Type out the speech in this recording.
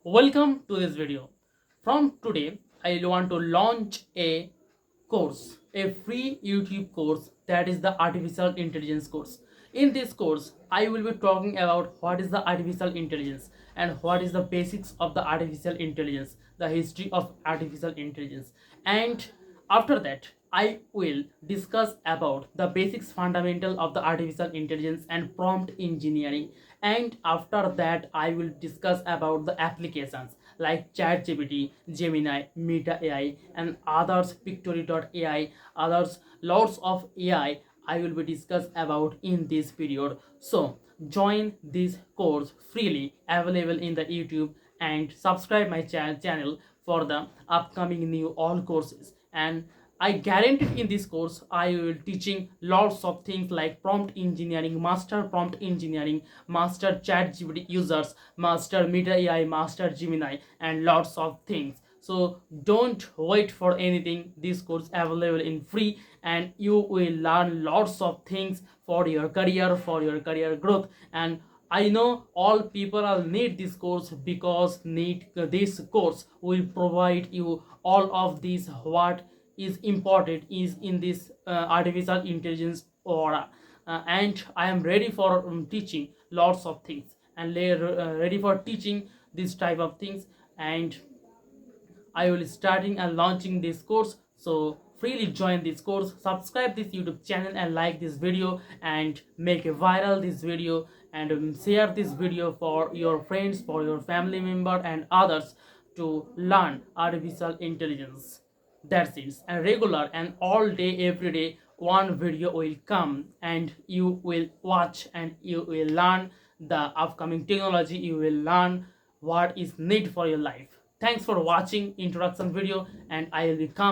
Welcome to this video. From today, I want to launch a course, a free YouTube course, that is the artificial intelligence course. In this course, I will be talking about what is the artificial intelligence and what is the basics of the artificial intelligence, the history of artificial intelligence, and after that I will discuss about the basics fundamental of the artificial intelligence and prompt engineering, and after that I will discuss about the applications like ChatGPT, Gemini, Meta AI, and others, Pictory.ai, others, lots of AI I will be discuss about in this period. So join this course freely available in the YouTube and subscribe my channel for the upcoming new all courses. And I guarantee in this course I will teaching lots of things like prompt engineering, master prompt engineering, master chat GPT users, master Meta AI, master Gemini, and lots of things. So don't wait for anything. This course available in free, and you will learn lots of things for your career growth. And I know all people will need this course because need this course will provide you all of these what is important is in this artificial intelligence aura. And I am ready for teaching lots of things and ready for teaching this type of things. And I will starting and launching this course. So freely join this course, subscribe this YouTube channel and like this video and make a viral this video, and share this video for your friends, for your family member and others to learn artificial intelligence. That's it. And regular and all day every day one video will come and you will watch and you will learn the upcoming technology. You will learn what is need for your life. Thanks for watching introduction video, and I will be come